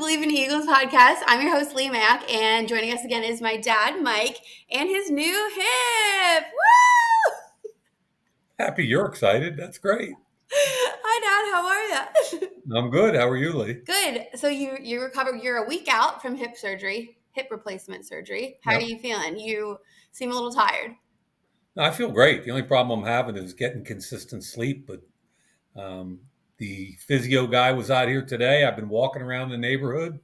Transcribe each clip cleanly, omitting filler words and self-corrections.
Believe in Eagles podcast. I'm your host, Leigh Mayock, and joining us again is my dad, Mike, and his new hip. Woo! Happy you're excited. That's great. Hi, Dad. How are you? I'm good. How are you, Leigh? Good. So you recovered. You're a week out from hip replacement surgery. How are Yep. you feeling? You seem a little tired. No, I feel great. The only problem I'm having is getting consistent sleep. But um, the physio guy was out here today. I've been walking around the neighborhood,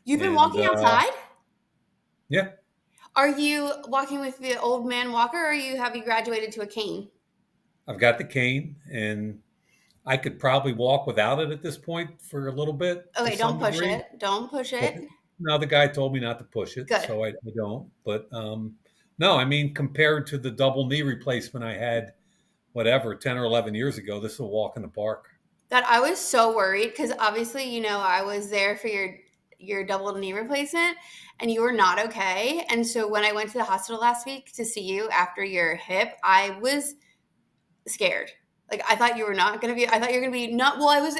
You've been and walking outside? yeah, Are you walking with the old man walker, or have you graduated to a cane? I've got the cane, and I could probably walk without it at this point for a little bit to Okay, don't some push degree. it. Don't push But it. now the guy told me not to push it, Good. so I don't. But no, I mean, compared to the double knee replacement I had, whatever, 10 or 11 years ago, this is a walk in the park. That I was so worried because obviously, I was there for your double knee replacement and you were not okay. And so when I went to the hospital last week to see you after your hip, I was scared. Like I thought you were not going to be. I thought you were going to be not. Well, I was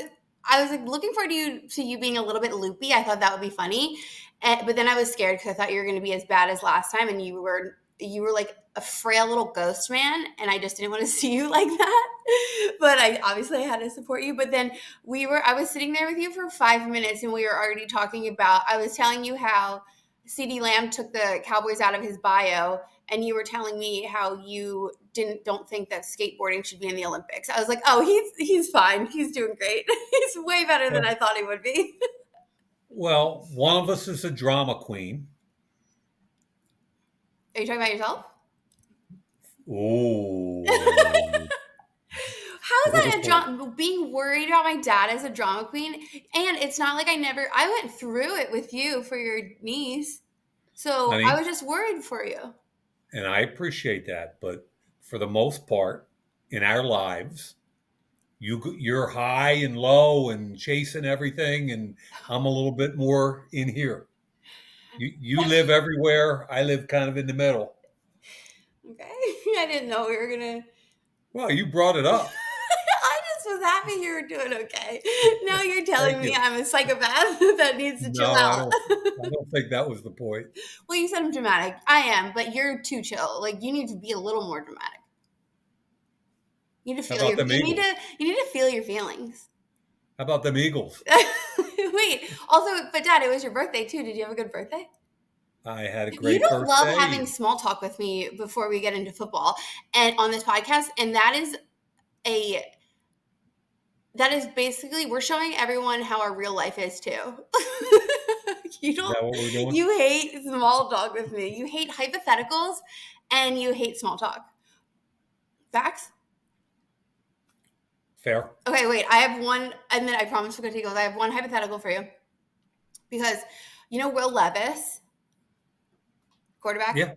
like looking forward to you being a little bit loopy. I thought that would be funny, but then I was scared because I thought you were going to be as bad as last time, and you were like a frail little ghost man, and I just didn't want to see you like that. But I obviously had to support you. But then I was sitting there with you for 5 minutes, and we were already talking about. I was telling you how CeeDee Lamb took the Cowboys out of his bio, and you were telling me how you don't think that skateboarding should be in the Olympics. I was like, oh, he's fine. He's doing great. He's way better than I thought he would be. Well, one of us is a drama queen. Are you talking about yourself? Oh. How is that a drama? Being worried about my dad as a drama queen, and it's not like I went through it with you for your niece, so I Honey, was just worried for you. and I appreciate that, but for the most part, in our lives, you're high and low and chasing everything, and I'm a little bit more in here. You live everywhere. I live kind of in the middle. Okay, I didn't know we were gonna. Well, you brought it up. I just was happy you were doing okay. Now you're telling Thank me you. I'm a psychopath that needs to chill No, I out. don't. I don't think that was the point. Well, you said I'm dramatic. I am, but you're too chill. Like you need to be a little more dramatic. You need to How feel about them you need Eagles? to feel your feelings. How about them Eagles? Wait, also, but Dad, it was your birthday too. Did you have a good birthday? I had a You great don't love birthday. having small talk with me before we get into football and on this podcast, and a that is basically we're showing everyone how our real life is too. you Is don't that what we're doing? you hate small talk with me. You hate hypotheticals and you hate small talk. Facts? Fair. Okay, wait. I have one, and then I promise we're going to take those. I have one hypothetical for you. Because Will Levis, quarterback? Yeah.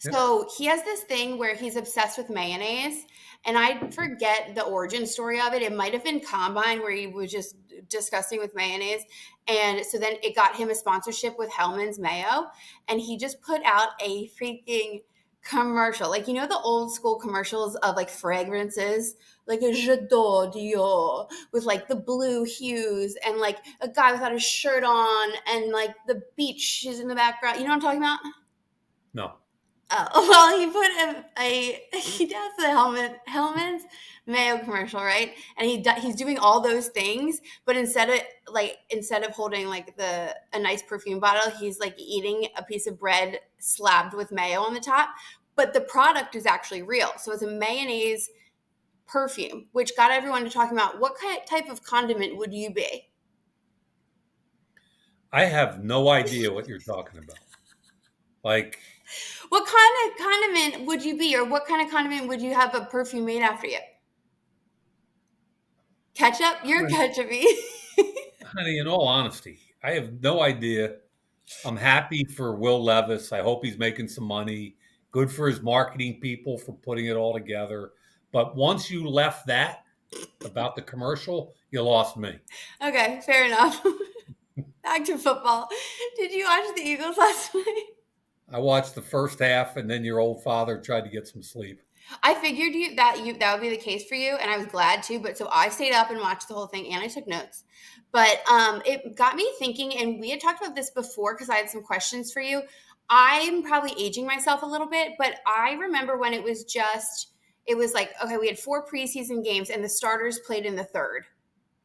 Yeah. So he has this thing where he's obsessed with mayonnaise, and I forget the origin story of it. It might have been Combine where he was just disgusting with mayonnaise, and so then it got him a sponsorship with Hellman's Mayo, and he just put out a freaking commercial, like the old school commercials of like fragrances, like a J'adore Dior with like the blue hues and like a guy without a shirt on and like the beach is in the background. You know what I'm talking about? No. Oh, well, he put he does the Hellman's Mayo commercial, right? And he's doing all those things, but instead of holding like a nice perfume bottle, he's like eating a piece of bread slabbed with mayo on the top. But the product is actually real, so it's a mayonnaise perfume, which got everyone to talking about what type of condiment would you be? I have no idea what you're talking about. Like, What kind of condiment would you be, or what kind of condiment would you have a perfume made after you? Ketchup? You're ketchupy. honey, in all honesty, I have no idea. I'm happy for Will Levis. I hope he's making some money. Good for his marketing people for putting it all together. But once you left that about the commercial, you lost me. Okay, fair enough. Back to football. Did you watch the Eagles last night? I watched the first half, and then your old father tried to get some sleep. I figured that would be the case for you, and I was glad to. But so I stayed up and watched the whole thing, and I took notes. But it got me thinking, and we had talked about this before because I had some questions for you. I'm probably aging myself a little bit, but I remember when it was like, okay, we had 4 preseason games, and the starters played in the third,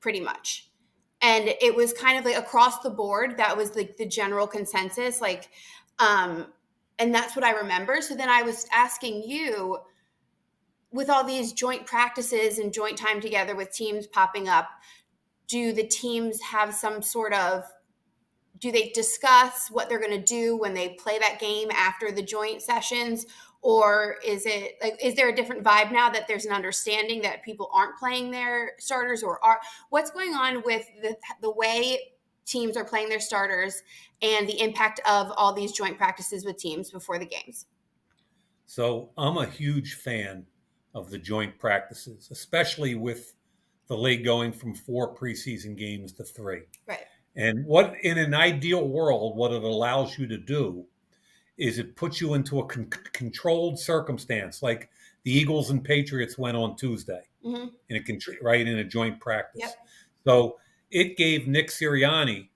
pretty much. And it was kind of like across the board, that was like the general consensus, like, um, and that's what I remember. So then I was asking you, with all these joint practices and joint time together with teams popping up, do the teams have some sort of, do they discuss what they're going to do when they play that game after the joint sessions? Or is it like, is there a different vibe now that there's an understanding that people aren't playing their starters, or are, what's going on with the way teams are playing their starters and the impact of all these joint practices with teams before the games? So I'm a huge fan of the joint practices, especially with the league going from 4 preseason games to 3. Right. And what, in an ideal world, what it allows you to do is it puts you into a controlled circumstance, like the Eagles and Patriots went on Tuesday Mm-hmm. in right in a joint Yep. practice. So it gave Nick Sirianni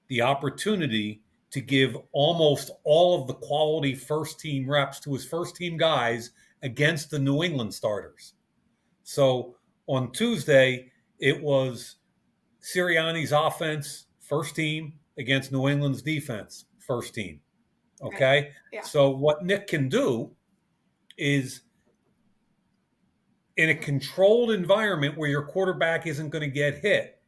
the opportunity to give almost all of the quality first team reps to his first team guys against the New England starters. So on Tuesday, it was Sirianni's offense, first team, against New England's defense, first team. Right. Okay. Yeah. So what Nick can do is, in a controlled environment where your quarterback isn't going to get hit,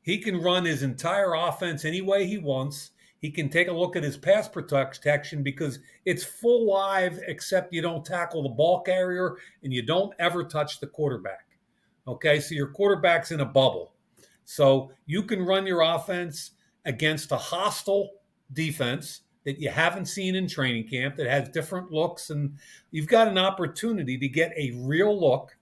he can run his entire offense any way he wants. He can take a look at his pass protection because it's full live, except you don't tackle the ball carrier and you don't ever touch the quarterback. Okay, so your quarterback's in a bubble. So you can run your offense against a hostile defense that you haven't seen in training camp that has different looks, and you've got an opportunity to get a real look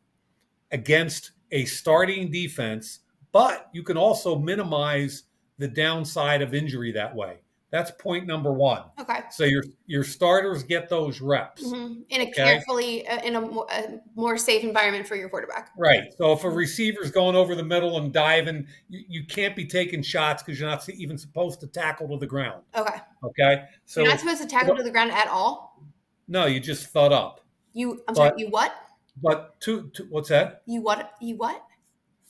against a starting defense, but you can also minimize the downside of injury that way. That's point number one. Okay. So your starters get those reps. Mm-hmm. In a Okay? carefully, in a more safe environment for your quarterback. Right. So if a receiver's going over the middle and diving, you can't be taking shots because you're not even supposed to tackle to the ground. Okay. Okay. So You're not supposed to tackle to the ground at all? no, you just thud up. I'm sorry, you what? But what's that? You what? You what?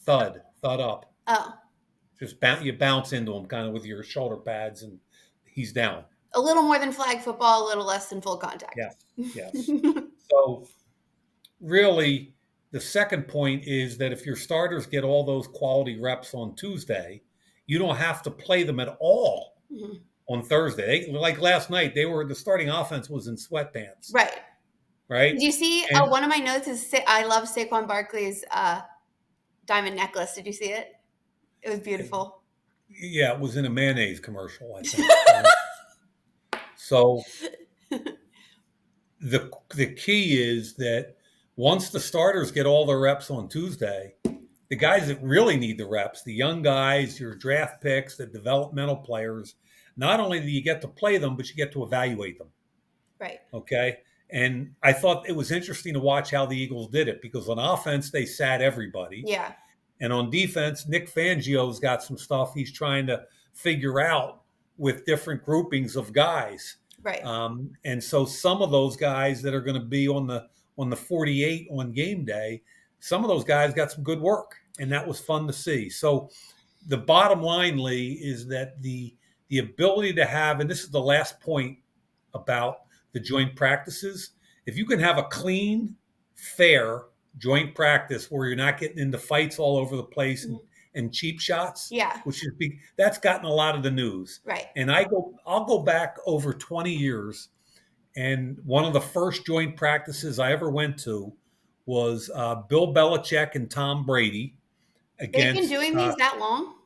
Thud up. Oh. Just you bounce into him kind of with your shoulder pads, and he's down. A little more than flag football, a little less than full contact. Yes. So really, the second point is that if your starters get all those quality reps on Tuesday, you don't have to play them at all on Thursday. Like last night, the starting offense was in sweatpants. Right. Right. Did you see one of my notes is I love Saquon Barkley's diamond necklace. Did you see it? It was beautiful. Yeah, it was in a mayonnaise commercial, I think. So the key is that once the starters get all their reps on Tuesday, the guys that really need the reps, the young guys, your draft picks, the developmental players, not only do you get to play them, but you get to evaluate them. Right. Okay. And I thought it was interesting to watch how the Eagles did it, because on offense, they sat everybody. Yeah. And on defense, Nick Fangio's got some stuff he's trying to figure out with different groupings of guys. Right. And so some of those guys that are going to be on the 48 on game day, some of those guys got some good work, and that was fun to see. So the bottom line, Leigh, is that the ability to have, and this is the last point about the joint practices, if you can have a clean, fair joint practice where you're not getting into fights all over the place and cheap shots, which is big, that's gotten a lot of the news. Right. And I'll go back over 20 years, and one of the first joint practices I ever went to was Bill Belichick and Tom Brady against. They've been doing these that long?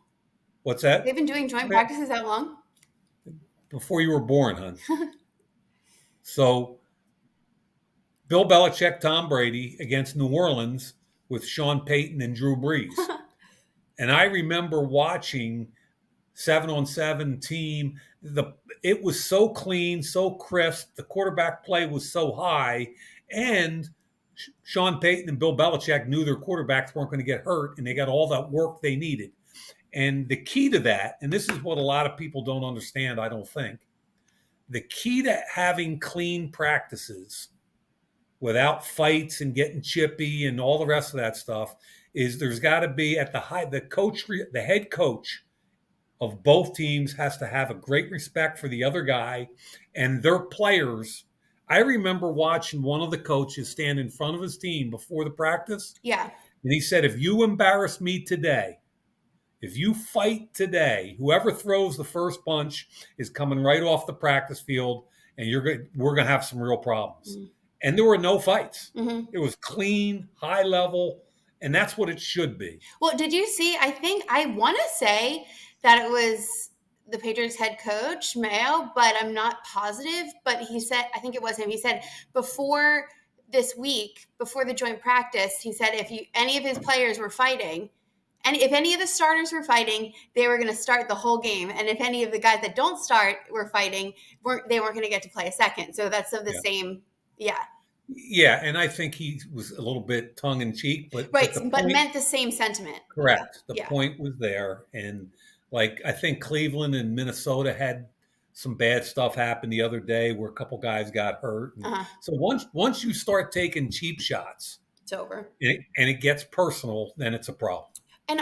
What's that? They've been doing joint practices that long? Before you were born, hon. So Bill Belichick, Tom Brady against New Orleans with Sean Payton and Drew Brees. And I remember watching 7-on-7 team. It was so clean, so crisp. The quarterback play was so high. And Sean Payton and Bill Belichick knew their quarterbacks weren't going to get hurt, and they got all that work they needed. And the key to that, and this is what a lot of people don't understand, I don't think, the key to having clean practices without fights and getting chippy and all the rest of that stuff is there's got to be at the head coach of both teams has to have a great respect for the other guy and their players. I remember watching one of the coaches stand in front of his team before the practice, Yeah. and he said, if you embarrass me today, if you fight today, whoever throws the first punch is coming right off the practice field, and we're going to have some real problems. Mm-hmm. And there were no fights. Mm-hmm. It was clean, high level, and that's what it should be. Well, did you see? I want to say that it was the Patriots head coach, Mayo, but I'm not positive. But he said, I think it was him. He said before this week, before the joint practice, he said if any of his players were fighting, and if any of the starters were fighting, they were going to start the whole game. And if any of the guys that don't start were fighting, they weren't going to get to play a second. So that's of the same, yeah. Yeah, and I think he was a little bit tongue in cheek, but Right, the but point, meant the same sentiment. correct. The Yeah. point was there, and like I think Cleveland and Minnesota had some bad stuff happen the other day where a couple guys got hurt. So once you start taking cheap shots, it's over, and it gets personal, then it's a problem. And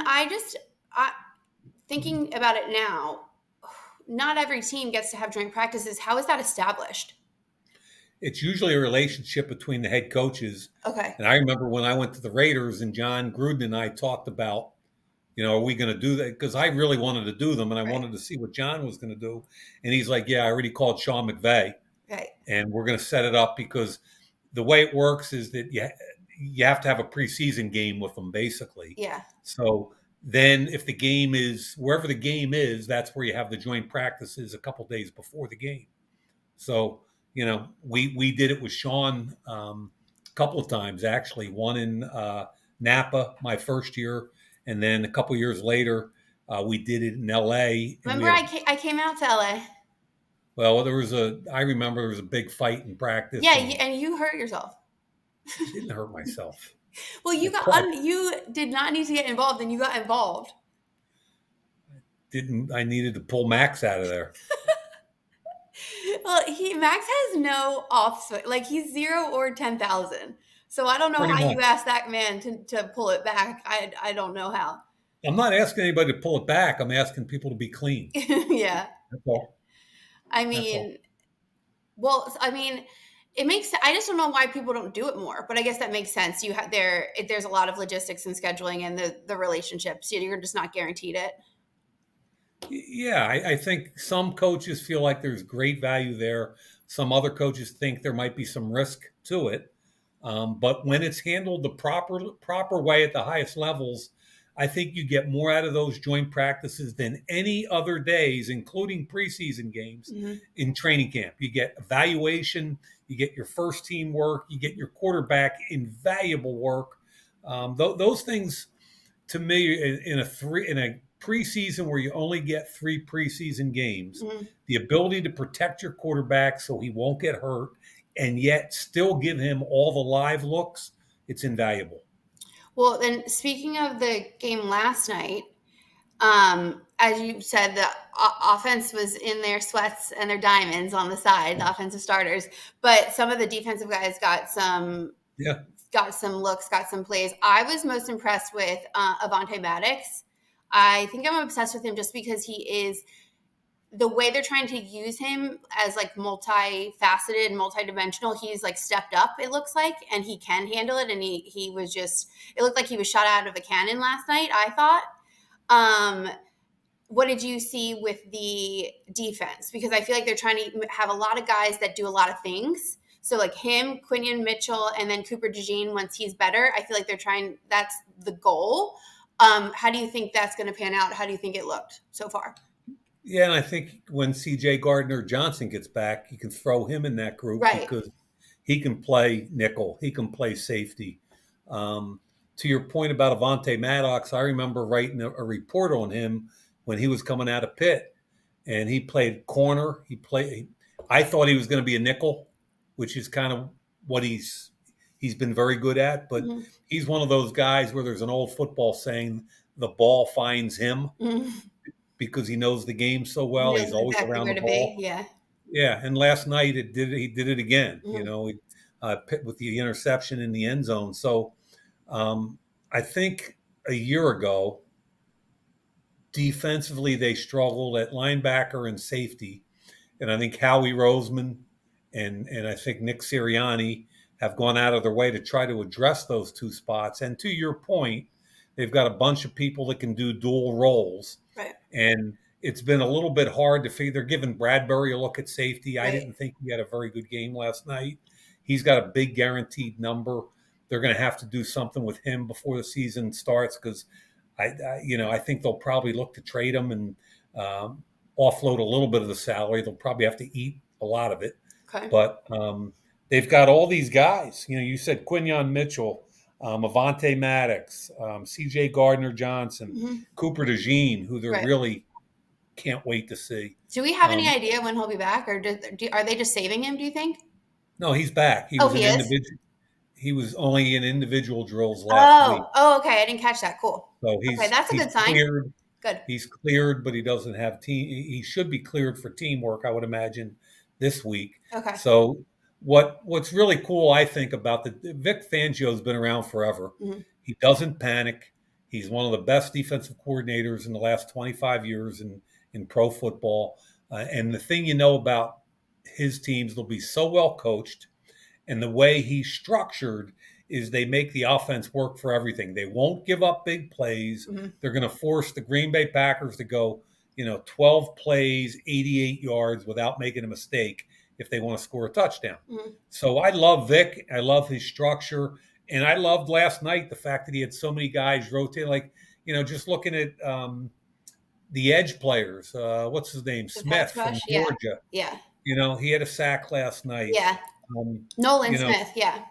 thinking about it now, not every team gets to have joint practices. How is that established? It's usually a relationship between the head coaches. Okay. And I remember when I went to the Raiders and John Gruden and I talked about, are we going to do that? Because I really wanted to do them and I wanted to see what John was going to do. And he's like, yeah, I already called Sean McVay. Right. And we're going to set it up because the way it works is that you have to have a preseason game with them, basically. Yeah. So then if the game is, wherever the game is, that's where you have the joint practices a couple days before the game. So, we did it with Sean a couple of times, actually. One in Napa my first year, and then a couple years later, we did it in L.A. Remember, I came out to L.A. Well, I remember there was a big fight in practice. Yeah, and you hurt yourself. I didn't hurt myself. Well, you did not need to get involved, and you got involved. I needed to pull Max out of there. Well, Max has no off swing. Like, he's 0 or 10,000. So I don't know how you asked that man to pull it back. I don't know how. I'm not asking anybody to pull it back. I'm asking people to be clean. Yeah. That's all. I mean, I just don't know why people don't do it more, but I guess that makes sense. There's a lot of logistics and scheduling and the relationships. You're just not guaranteed it. Yeah, I think some coaches feel like there's great value there. Some other coaches think there might be some risk to it. But when it's handled the proper way at the highest levels, I think you get more out of those joint practices than any other days, including preseason games in training camp. You get evaluation, you get your first team work, you get your quarterback invaluable work. Those things, to me, in a preseason where you only get 3 preseason games, the ability to protect your quarterback so he won't get hurt and yet still give him all the live looks, it's invaluable. Well, then speaking of the game last night, as you said, the offense was in their sweats and their diamonds on the side, the offensive starters, but some of the defensive guys got some looks, got some plays. I was most impressed with Avonte Maddox. I think I'm obsessed with him just because he is the way they're trying to use him as like multifaceted and multidimensional. He's like stepped up, it looks like, and he can handle it. And he was just, it looked like he was shot out of a cannon last night, I thought. What did you see with the defense? Because I feel like they're trying to have a lot of guys that do a lot of things. So like him, Quinion Mitchell, and then Cooper DeJean, once he's better, I feel like that's the goal. How do you think that's going to pan out? How do you think it looked so far? Yeah, and I think when C.J. Gardner-Johnson gets back, you can throw him in that group because he can play nickel. He can play safety. To your point about Avonte Maddox, I remember writing a report on him when he was coming out of Pitt, and he played corner. I thought he was going to be a nickel, which is kind of what he's he's been very good at. But Mhm. he's one of those guys where there's an old football saying, the ball finds him, Mhm. because he knows the game so He well. knows He's always exactly around where the to be. ball. Yeah. Yeah, and last night he did it again. Mhm. With the interception in the end zone. So I think a year ago, defensively they struggled at linebacker and safety, and I think Howie Roseman and I think Nick Sirianni have gone out of their way to try to address those two spots. And to your point, they've got a bunch of people that can do dual roles, Right. and it's been a little bit hard to figure. They're giving Bradbury a look at safety. I Right. didn't think he had a very good game last night. He's got a big guaranteed number. They're going to have to do something with him before the season starts, because I think they'll probably look to trade him and um, offload a little bit of the salary. They'll probably have to eat a lot of it, Okay. but they've got all these guys. You said Quinyon Mitchell, Avante Maddox, C.J. Gardner Johnson, Mhm. Cooper DeJean, who they're Right. really can't wait to see. Do we have any Um, idea when he'll be back, or are they just saving him? Do you think? no, he's back. He Oh, was an he is. individual. He was only in individual drills last week, Oh, okay. I didn't catch that. Cool. so Okay, he's that's a he's good sign. cleared. Good. He's cleared, but he doesn't have team. He should be cleared for teamwork, I would imagine, this week. Okay. So what's really cool, I think, about the Vic Fangio's been around forever. Hmm. He doesn't panic. He's one of the best defensive coordinators in the last 25 years in pro football. And the thing about his teams, they'll be so well coached, and the way he's structured is they make the offense work for everything. They won't give up big plays. Hmm. They're going to force the Green Bay Packers to go, 12 plays, 88 yards without making a mistake if they want to score a touchdown. Hmm. So I love Vic. I love his structure. And I loved last night the fact that he had so many guys rotate. Like, just looking at the edge players. What's his name? The pass Smith from rush. Yeah. Georgia. Yeah. He had a sack last night. Yeah. Um, Nolan you know, Smith. Yeah.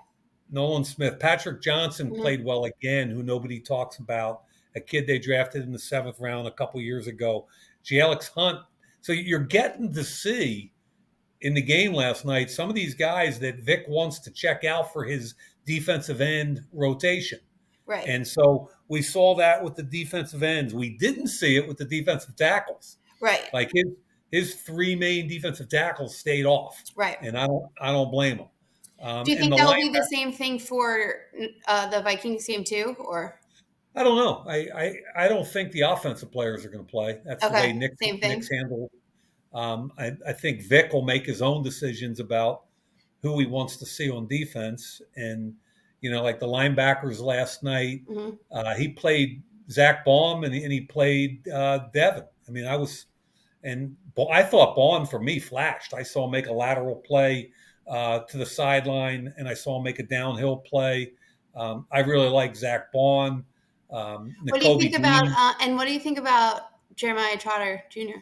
Nolan Smith. Patrick Johnson Hmm. played well again, who nobody talks about. A kid they drafted in the 7th round a couple years ago. Alex Hunt. So you're getting to see in the game last night some of these guys that Vic wants to check out for his defensive end rotation. Right. And so we saw that with the defensive ends. We didn't see it with the defensive tackles. Right. Like his three main defensive tackles stayed off, Right. and I don't blame them. Do you And think the that will be the linebacker, same thing for the Vikings team too, or I don't know. I don't think the offensive players are going to play. That's the way okay, same Nick's thing? handled. I think Vic will make his own decisions about who he wants to see on defense, and like the linebackers last night, Hmm. he played Zach Baum and he played Devin. I mean, I thought Baum for me flashed. I saw him make a lateral play to the sideline, and I saw him make a downhill play. I really like Zach Baum. What do you think N'Kobe about Dean. and what do you think about Jeremiah Trotter Jr.?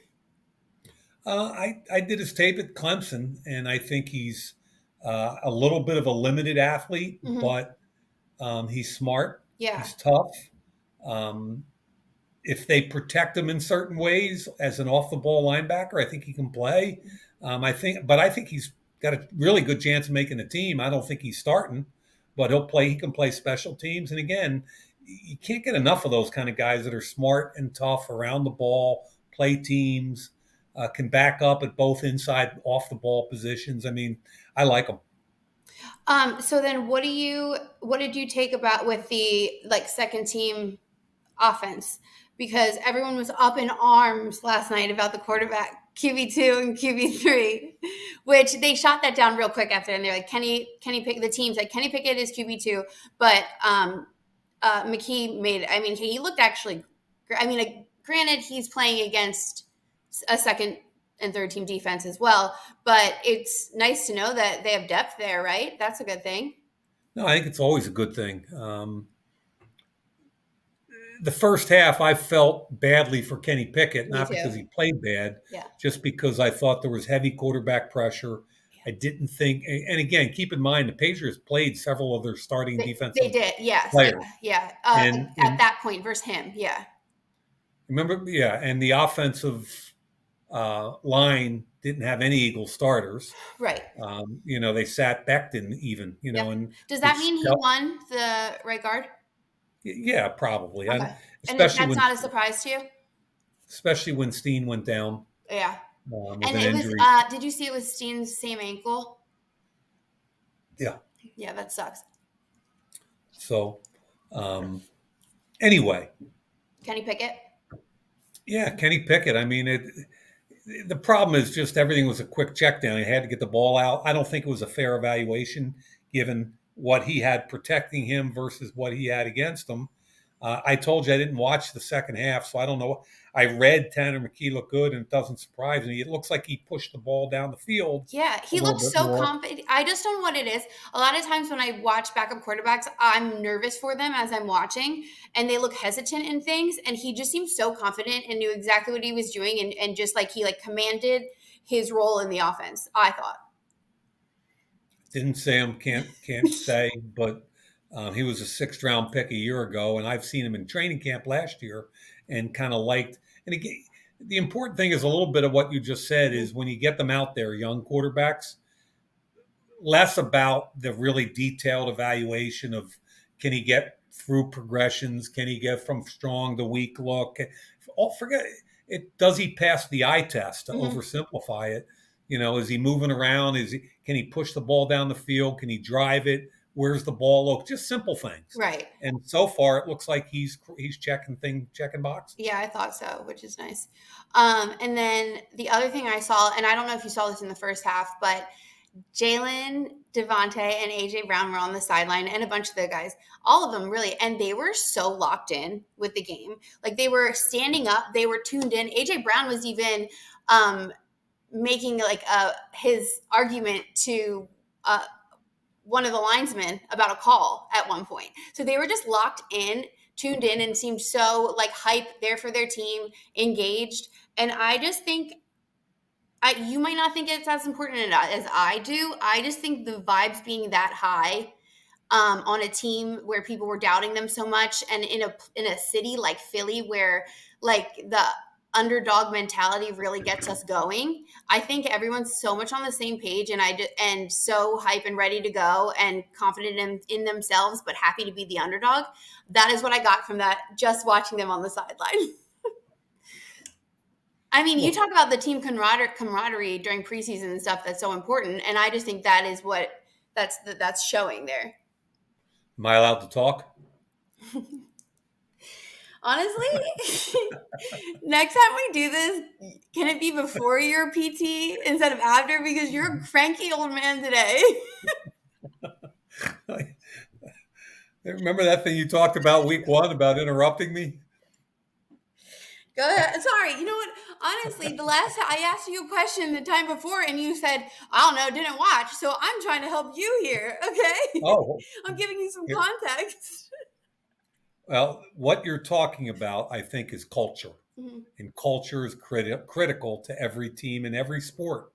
I did his tape at Clemson, and I think he's a little bit of a limited athlete, Hmm. but he's smart. Yeah. He's tough. Um, if they protect him in certain ways as an off the ball linebacker, I think he can play. But I think he's got a really good chance of making the team. I don't think he's starting, but he'll play. He can play special teams. And again, you can't get enough of those kind of guys that are smart and tough around the ball, play teams, can back up at both inside, off the ball positions. I mean, I like them. So then what did you take about with the second team offense? Because everyone was up in arms last night about the quarterback QB2 and QB3, which they shot that down real quick after, and they're like, Kenny Pick the teams like Kenny Pickett is QB2, but McKee made. I mean, he looked actually. I mean, granted, he's playing against a second and third team defense as well, but it's nice to know that they have depth there, right? That's a good thing. No, I think it's always a good thing. The first half, I felt badly for Kenny Pickett, Me not too. because he played bad, Yeah. just because I thought there was heavy quarterback pressure. I didn't think, and again, keep in mind the Patriots played several of their starting They defensive did, yes, players, yeah. and At and that point, versus him, yeah. remember, yeah, and the offensive line didn't have any Eagle starters. Right. They sat Becton even, Yep. and Does that which mean he won the right guard? yeah, probably, and Okay. And especially that's when not a surprise to you? especially when Steen went down Yeah. with And an it was, injury. did you see it was Steen's same ankle? Yeah. Yeah, that sucks. So um, anyway, Kenny Pickett? yeah, Kenny Pickett. I mean, the problem is just everything was a quick check down. He had to get the ball out. I don't think it was a fair evaluation given what he had protecting him versus what he had against him. I told you I didn't watch the second half, so I don't know. I read Tanner McKee looked good, and it doesn't surprise me. It looks like he pushed the ball down the field Yeah, a he little looks bit so more. confident. I just don't know what it is. A lot of times when I watch backup quarterbacks, I'm nervous for them as I'm watching, and they look hesitant in things. And he just seemed so confident and knew exactly what he was doing, and just like he like commanded his role in the offense. I thought. Didn't say him, can't say, but he was a sixth round pick a year ago, and I've seen him in training camp last year, and kind of liked. And again, the important thing is a little bit of what you just said Mhm. is when you get them out there, young quarterbacks, less about the really detailed evaluation of can he get through progressions, can he get from strong to weak look. Forget it. Does he pass the eye test? To Mhm. oversimplify it, is he moving around? Can he push the ball down the field? Can he drive it? Where's the ball look? Just simple things. Right. And so far, it looks like he's checking boxes. Yeah, I thought so, which is nice. And then the other thing I saw, and I don't know if you saw this in the first half, but Jalen, Devontae, and AJ Brown were on the sideline, and a bunch of the guys, all of them really, and they were so locked in with the game. Like they were standing up, they were tuned in. AJ Brown was even um, making like his argument to one of the linesmen about a call at one point. So they were just locked in, tuned in, and seemed so like hype there for their team, engaged. And I just think you might not think it's as important as I do. I just think the vibes being that high on a team where people were doubting them so much, and in a city like Philly where like the underdog mentality really gets us going. I think everyone's so much on the same page, and so hype and ready to go and confident in themselves, but happy to be the underdog. That is what I got from that. Just watching them on the sideline. I mean, you Look, talk about the team camaraderie during preseason and stuff that's so important, and I just think that is what that's showing there. am I allowed to talk? Honestly, next time we do this, can it be before your PT instead of after? Because you're a cranky old man today. Remember that thing you talked about week one about interrupting me? Go ahead. Sorry. You know what? Honestly, the last time I asked you a question the time before, and you said, "I don't know, didn't watch." So I'm trying to help you here. Okay, Oh, I'm giving you some context. well, what you're talking about, I think, is culture. Mhm. And culture is critical to every team in every sport.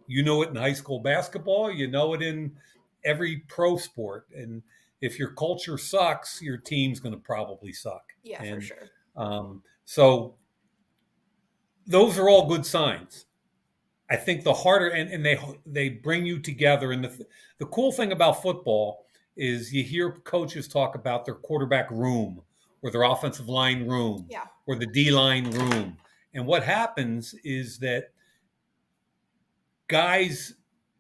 You know it in high school basketball, you know it in every pro sport. And if your culture sucks, your team's going to probably suck. Yeah, for And sure. so those are all good signs. I think the harder and they bring you together. And the cool thing about football is you hear coaches talk about their quarterback room or their offensive line room Yeah. or the D line room. And what happens is that guys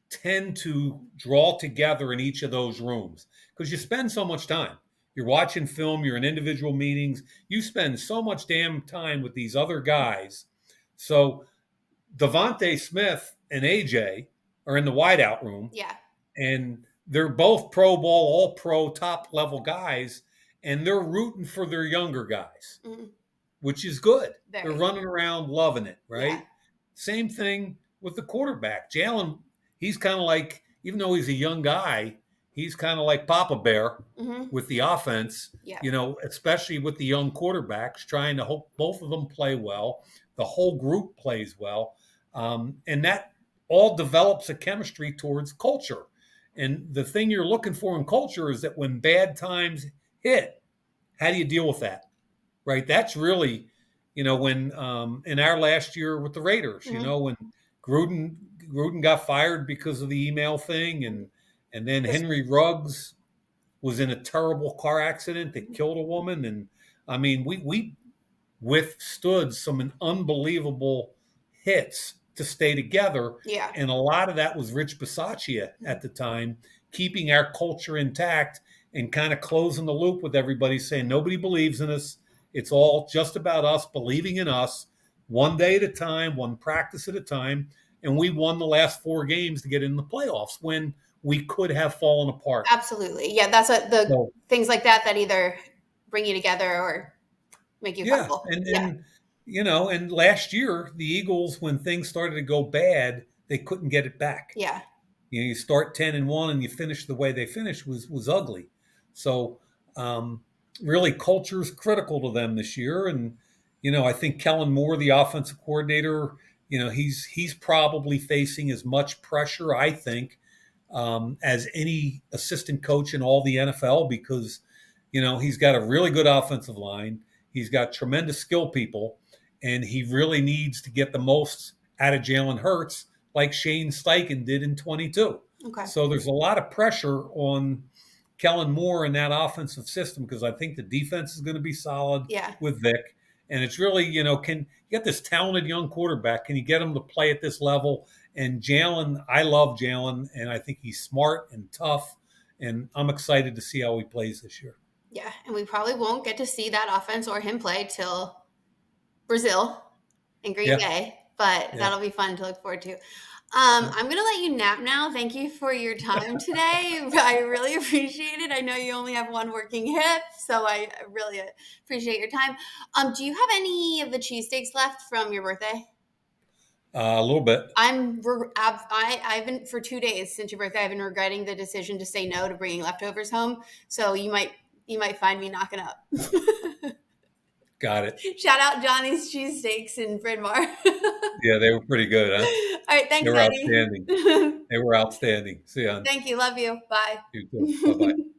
tend to draw together in each of those rooms because you spend so much time. You're watching film, you're in individual meetings, you spend so much damn time with these other guys. So Devontae Smith and AJ are in the wideout room, Yeah. and they're both Pro Bowl, all pro, top level guys, and they're rooting for their younger guys, Mhm. which is good. They're Very. running around loving it, Yeah. right? Same thing with the quarterback. Jalen, he's kind of like, even though he's a young guy, he's kind of like Papa Bear Hmm. with the offense, Yeah. especially with the young quarterbacks, trying to hope both of them play well. The whole group plays well. And that all develops a chemistry towards culture. And the thing you're looking for in culture is that when bad times hit, how do you deal with that? Right? That's really, when in our last year with the Raiders, Hmm. when Gruden Gruden got fired because of the email thing, and then Henry Ruggs was in a terrible car accident that killed a woman. And I mean, we withstood some unbelievable hits to stay together. Yeah. And a lot of that was Rich Bisaccia at the time, keeping our culture intact and kind of closing the loop with everybody, saying nobody believes in us. It's all just about us believing in us, one day at a time, one practice at a time. And we won the last 4 games to get in the playoffs when we could have fallen apart. Absolutely. Yeah, that's what the So things like that that either bring you together or make you yeah, crumble. and Yeah. and last year the Eagles, when things started to go bad, they couldn't get it back. Yeah. You start 10-1 and you finish the way they finished was ugly. So um, really, culture is critical to them this year. And I think Kellen Moore, the offensive coordinator, he's probably facing as much pressure, I think, as any assistant coach in all the NFL, because he's got a really good offensive line. He's got tremendous skill people, and he really needs to get the most out of Jalen Hurts, like Shane Steichen did in 22. Okay. So there's a lot of pressure on Kellen Moore in that offensive system, because I think the defense is going to be solid Yeah. with Vic. And it's really, can you get this talented young quarterback? Can you get him to play at this level? And Jalen, I love Jalen, and I think he's smart and tough. And I'm excited to see how he plays this year. Yeah. And we probably won't get to see that offense or him play till Brazil and Green Yeah. Bay, but Yeah. that'll be fun to look forward to. Yeah. I'm going to let you nap now. Thank you for your time today. I really appreciate it. I know you only have one working hip, so I really appreciate your time. Do you have any of the cheesesteaks left from your birthday? A little bit. I've been for 2 days since your birthday. I've been regretting the decision to say no to bringing leftovers home. So you might find me knocking up. Got it. Shout out Johnny's cheesesteaks in Bryn Mawr. Yeah, they were pretty good, huh? All right, thanks, They were outstanding. Eddie. They were outstanding. See you on Thank you. Love you. Bye. you too. Bye bye.